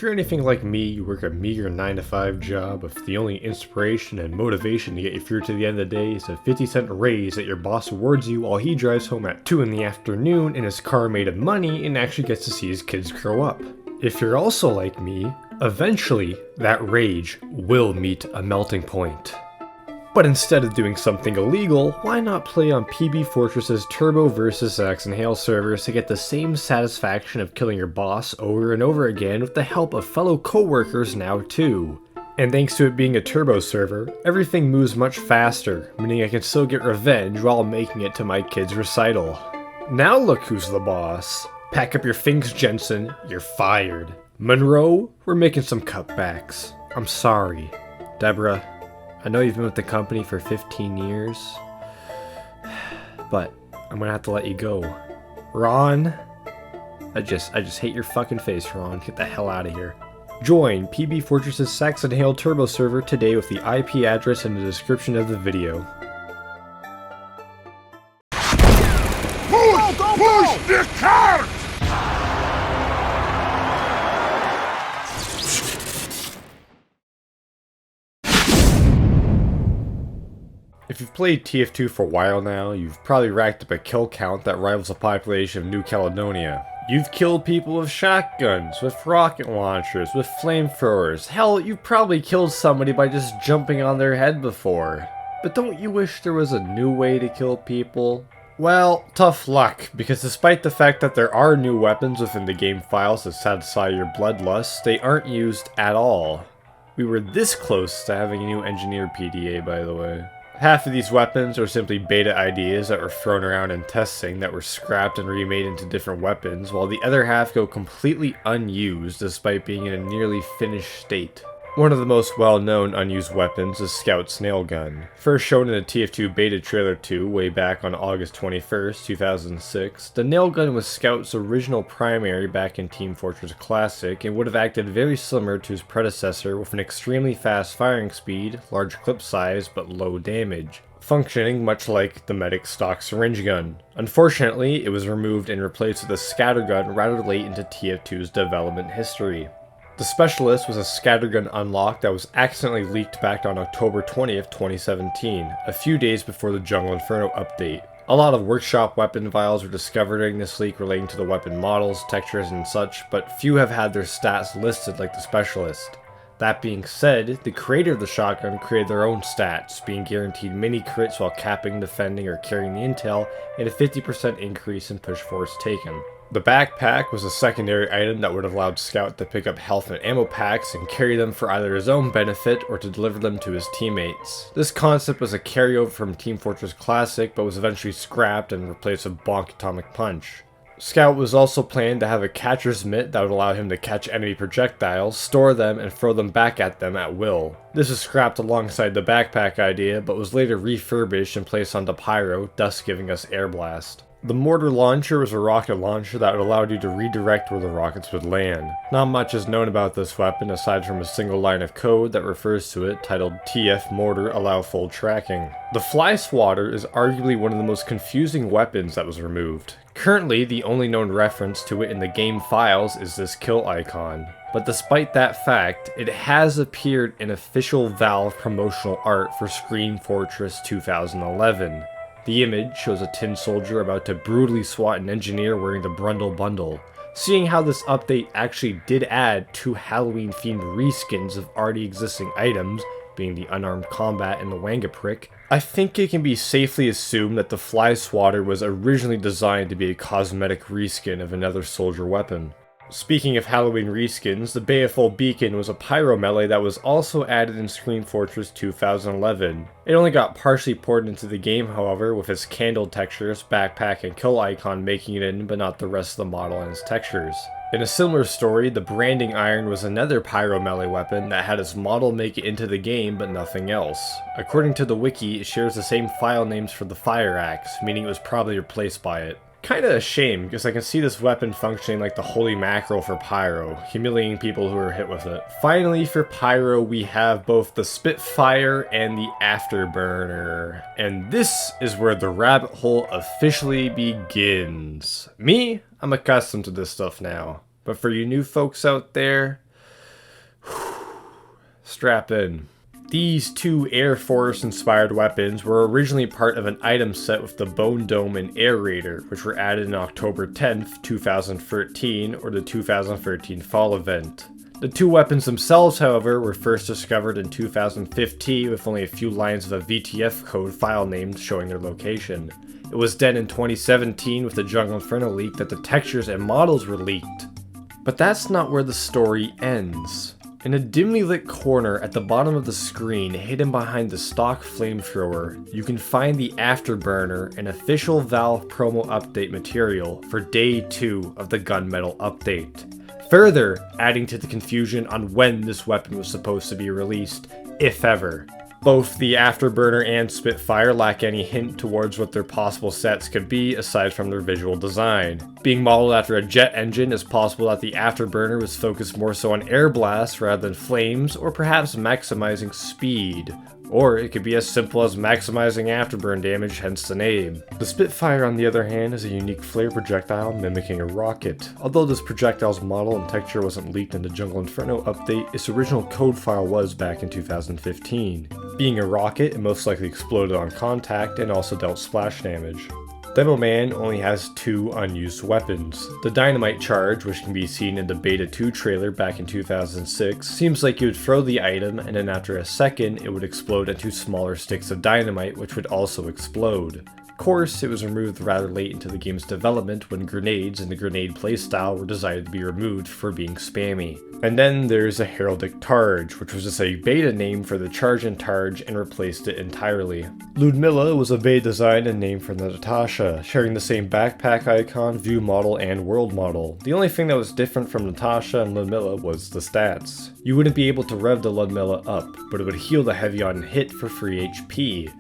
If you're anything like me, you work a meager 9-to-5 job if the only inspiration and motivation to get you through to the end of the day is a 50-cent raise that your boss awards you while he drives home at 2 in the afternoon in his car made of money and actually gets to see his kids grow up. If you're also like me, eventually that rage will meet a melting point. But instead of doing something illegal, why not play on PBFortress's Turbo VSH Servers to get the same satisfaction of killing your boss over and over again with the help of fellow co-workers now too. And thanks to it being a turbo server, everything moves much faster, meaning I can still get revenge while making it to my kid's recital. Now look who's the boss. Pack up your things, Jensen, you're fired. Monroe, we're making some cutbacks. I'm sorry. Deborah, I know you've been with the company for 15 years, but I'm gonna have to let you go. Ron, I just hate your fucking face, Ron. Get the hell out of here. Join PBFortress's Saxon Hail Turbo server today with the IP address in the description of the video. Push the cart! If you've played TF2 for a while now, you've probably racked up a kill count that rivals the population of New Caledonia. You've killed people with shotguns, with rocket launchers, with flamethrowers. Hell, you've probably killed somebody by just jumping on their head before. But don't you wish there was a new way to kill people? Well, tough luck, because despite the fact that there are new weapons within the game files that satisfy your bloodlust, they aren't used at all. We were this close to having a new engineered PDA, by the way. Half of these weapons are simply beta ideas that were thrown around in testing that were scrapped and remade into different weapons, while the other half go completely unused despite being in a nearly finished state. One of the most well-known unused weapons is Scout's nail gun. First shown in the TF2 beta trailer 2 way back on August 21st, 2006, the nail gun was Scout's original primary back in Team Fortress Classic and would have acted very similar to his predecessor with an extremely fast firing speed, large clip size, but low damage, functioning much like the medic stock syringe gun. Unfortunately, it was removed and replaced with a scattergun rather late into TF2's development history. The Specialist was a scattergun unlock that was accidentally leaked back on October 20th, 2017, a few days before the Jungle Inferno update. A lot of workshop weapon files were discovered during this leak relating to the weapon models, textures, and such, but few have had their stats listed like the Specialist. That being said, the creator of the shotgun created their own stats, being guaranteed mini crits while capping, defending, or carrying the intel, and a 50% increase in push force taken. The backpack was a secondary item that would have allowed Scout to pick up health and ammo packs and carry them for either his own benefit or to deliver them to his teammates. This concept was a carryover from Team Fortress Classic but was eventually scrapped and replaced with Bonk Atomic Punch. Scout was also planned to have a catcher's mitt that would allow him to catch enemy projectiles, store them, and throw them back at them at will. This was scrapped alongside the backpack idea but was later refurbished and placed onto Pyro, thus giving us Air Blast. The mortar launcher was a rocket launcher that would allow you to redirect where the rockets would land. Not much is known about this weapon aside from a single line of code that refers to it titled TF Mortar Allow Full Tracking. The Fly Swatter is arguably one of the most confusing weapons that was removed. Currently, the only known reference to it in the game files is this kill icon. But despite that fact, it has appeared in official Valve promotional art for Screen Fortress 2011. The image shows a tin soldier about to brutally swat an engineer wearing the Brundle Bundle. Seeing how this update actually did add 2 Halloween-themed reskins of already existing items, being the Unarmed Combat and the Wangaprick, I think it can be safely assumed that the Fly Swatter was originally designed to be a cosmetic reskin of another soldier weapon. Speaking of Halloween reskins, the Baleful Beacon was a pyro melee that was also added in Screen Fortress 2011. It only got partially ported into the game, however, with its candle textures, backpack, and kill icon making it in, but not the rest of the model and its textures. In a similar story, the Branding Iron was another pyro melee weapon that had its model make it into the game, but nothing else. According to the wiki, it shares the same file names for the Fire Axe, meaning it was probably replaced by it. Kinda a shame, because I can see this weapon functioning like the holy mackerel for Pyro, humiliating people who are hit with it. Finally, for Pyro, we have both the Spitfire and the Afterburner. And this is where the rabbit hole officially begins. Me, I'm accustomed to this stuff now. But for you new folks out there, Strap in. These two Air Force inspired weapons were originally part of an item set with the Bone Dome and Air Raider, which were added in October 10th, 2013, or the 2013 fall event. The two weapons themselves, however, were first discovered in 2015 with only a few lines of a VTF code file name showing their location. It was then in 2017 with the Jungle Inferno leak that the textures and models were leaked. But that's not where the story ends. In a dimly lit corner at the bottom of the screen, hidden behind the stock flamethrower, you can find the Afterburner, an official Valve promo update material for Day 2 of the Gunmetal update. Further adding to the confusion on when this weapon was supposed to be released, if ever. Both the Afterburner and Spitfire lack any hint towards what their possible sets could be aside from their visual design. Being modeled after a jet engine, it's possible that the Afterburner was focused more so on air blasts rather than flames, or perhaps maximizing speed. Or it could be as simple as maximizing afterburn damage, hence the name. The Spitfire, on the other hand, is a unique flare projectile mimicking a rocket. Although this projectile's model and texture wasn't leaked in the Jungle Inferno update, its original code file was back in 2015. Being a rocket, it most likely exploded on contact and also dealt splash damage. Demo Man only has two unused weapons. The Dynamite Charge, which can be seen in the Beta 2 trailer back in 2006, seems like you would throw the item and then after a second it would explode into smaller sticks of dynamite which would also explode. Of course, it was removed rather late into the game's development when grenades and the grenade playstyle were decided to be removed for being spammy. And then there's a Heraldic Targe, which was just a beta name for the Charge and Targe and replaced it entirely. Ludmilla was a beta design and name for the Natasha, sharing the same backpack icon, view model, and world model. The only thing that was different from Natasha and Ludmilla was the stats. You wouldn't be able to rev the Ludmilla up, but it would heal the Heavy on hit for free HP.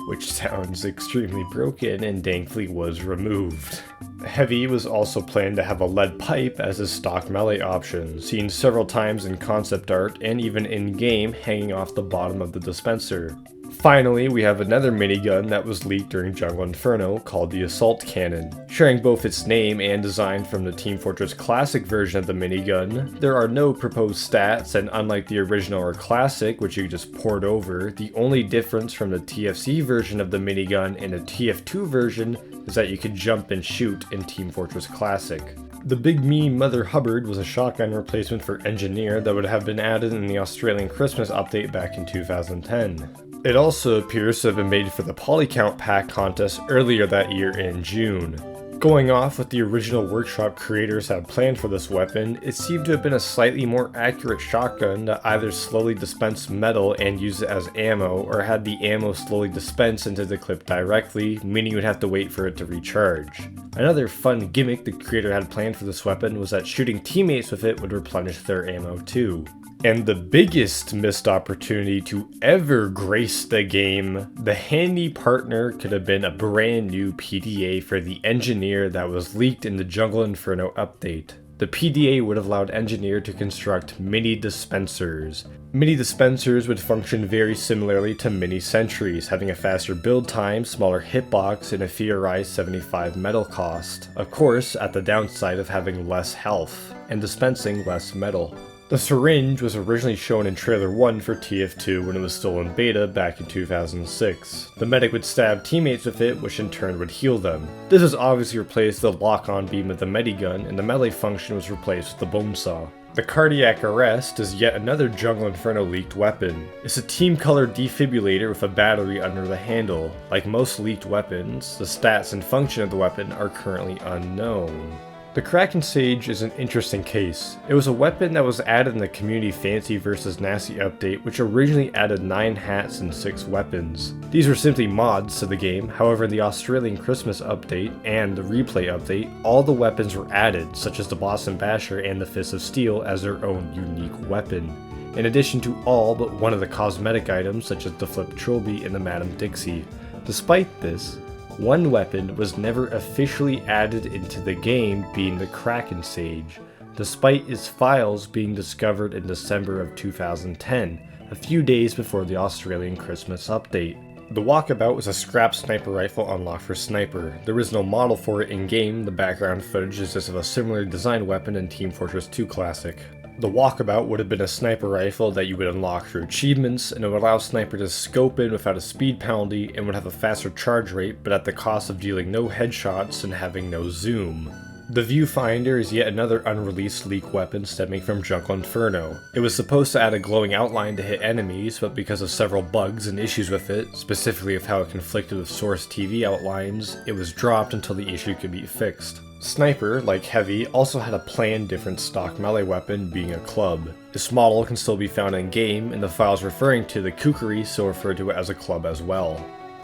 Which sounds extremely broken and thankfully was removed. Heavy was also planned to have a lead pipe as a stock melee option, seen several times in concept art and even in-game hanging off the bottom of the dispenser. Finally, we have another minigun that was leaked during Jungle Inferno called the Assault Cannon. Sharing both its name and design from the Team Fortress Classic version of the minigun, there are no proposed stats, and unlike the original or Classic, which you just poured over, the only difference from the TFC version of the minigun and the TF2 version is that you could jump and shoot in Team Fortress Classic. The Big Mean Mother Hubbard was a shotgun replacement for Engineer that would have been added in the Australian Christmas update back in 2010. It also appears to have been made for the Polycount pack contest earlier that year in June. Going off what the original workshop creators had planned for this weapon, it seemed to have been a slightly more accurate shotgun that either slowly dispensed metal and used it as ammo, or had the ammo slowly dispense into the clip directly, meaning you would have to wait for it to recharge. Another fun gimmick the creator had planned for this weapon was that shooting teammates with it would replenish their ammo too. And the biggest missed opportunity to ever grace the game, the handy partner could have been a brand new PDA for the Engineer that was leaked in the Jungle Inferno update. The PDA would have allowed Engineer to construct mini dispensers. Mini dispensers would function very similarly to mini sentries, having a faster build time, smaller hitbox, and a theorized 75 metal cost. Of course, at the downside of having less health, and dispensing less metal. The syringe was originally shown in Trailer 1 for TF2 when it was still in beta back in 2006. The medic would stab teammates with it, which in turn would heal them. This was obviously replaced with the lock-on beam of the medigun, and the melee function was replaced with the bone saw. The Cardiac Arrest is yet another Jungle Inferno leaked weapon. It's a team-colored defibrillator with a battery under the handle. Like most leaked weapons, the stats and function of the weapon are currently unknown. The Kraken Sage is an interesting case. It was a weapon that was added in the Community Fancy vs. Nasty update, which originally added 9 hats and 6 weapons. These were simply mods to the game, however in the Australian Christmas update and the Replay update, all the weapons were added, such as the Boston Basher and the Fist of Steel as their own unique weapon. In addition to all but one of the cosmetic items such as the Flip Trilby and the Madame Dixie. Despite this, one weapon was never officially added into the game, being the Kraken Sage, despite its files being discovered in December of 2010, a few days before the Australian Christmas update. The Walkabout was a scrap sniper rifle unlocked for Sniper. There is no model for it in-game, the background footage is just of a similarly designed weapon in Team Fortress 2 Classic. The Walkabout would have been a sniper rifle that you would unlock through achievements, and it would allow sniper to scope in without a speed penalty and would have a faster charge rate, but at the cost of dealing no headshots and having no zoom. The Viewfinder is yet another unreleased leak weapon stemming from Jungle Inferno. It was supposed to add a glowing outline to hit enemies, but because of several bugs and issues with it, specifically of how it conflicted with Source TV outlines, it was dropped until the issue could be fixed. Sniper, like Heavy, also had a planned different stock melee weapon, being a club. This model can still be found in-game, and the files referring to the Kukri still refer to it as a club as well.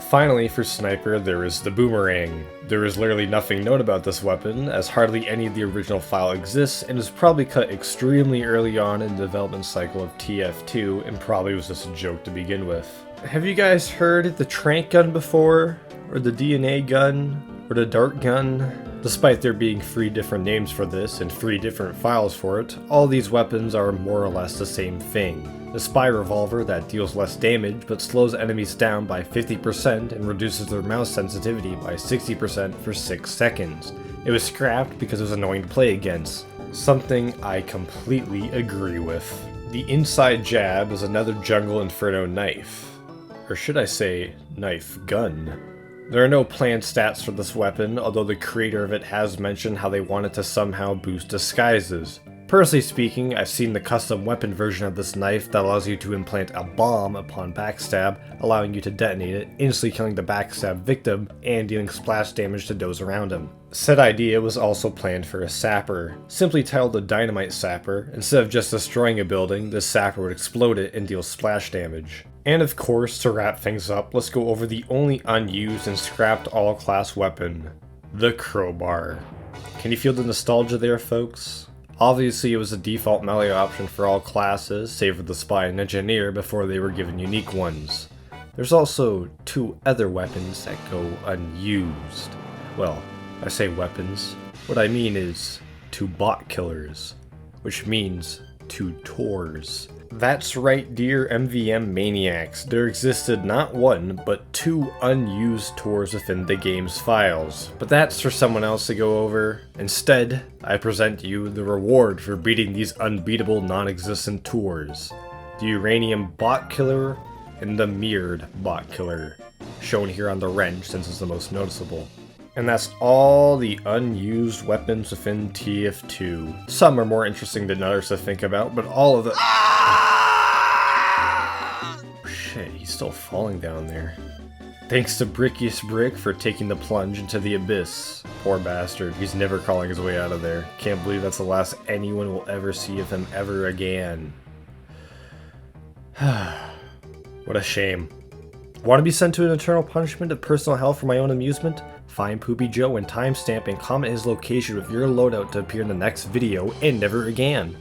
Finally, for Sniper, there is the Boomerang. There is literally nothing known about this weapon, as hardly any of the original file exists, and was probably cut extremely early on in the development cycle of TF2, and probably was just a joke to begin with. Have you guys heard the Trank gun before? Or the DNA gun? Or the Dart gun? Despite there being 3 different names for this and 3 different files for it, all these weapons are more or less the same thing. The Spy Revolver that deals less damage but slows enemies down by 50% and reduces their mouse sensitivity by 60% for 6 seconds. It was scrapped because it was annoying to play against. Something I completely agree with. The Inside Jab is another Jungle Inferno knife. Or should I say, knife gun. There are no planned stats for this weapon, although the creator of it has mentioned how they wanted to somehow boost disguises. Personally speaking, I've seen the custom weapon version of this knife that allows you to implant a bomb upon backstab, allowing you to detonate it, instantly killing the backstab victim, and dealing splash damage to those around him. Said idea was also planned for a sapper. Simply titled the Dynamite Sapper, instead of just destroying a building, the sapper would explode it and deal splash damage. And of course, to wrap things up, let's go over the only unused and scrapped all-class weapon, the crowbar. Can you feel the nostalgia there, folks? Obviously, it was the default melee option for all classes, save for the Spy and Engineer before they were given unique ones. There's also 2 other weapons that go unused. Well, I say weapons. What I mean is 2 bot killers, which means 2 Tors. That's right, dear MVM maniacs, there existed not 1, but 2 unused Tors within the game's files. But that's for someone else to go over. Instead, I present you the reward for beating these unbeatable non-existent Tors. The Uranium Bot Killer and the Mirrored Bot Killer, shown here on the wrench since it's the most noticeable. And that's all the unused weapons within TF2. Some are more interesting than others to think about, but all of the— Shit, he's still falling down there. Thanks to Brickiest Brick for taking the plunge into the abyss. Poor bastard, he's never crawling his way out of there. Can't believe that's the last anyone will ever see of him ever again. What a shame. Want to be sent to an eternal punishment of personal hell for my own amusement? Find Poopy Joe and timestamp and comment his location with your loadout to appear in the next video, and never again.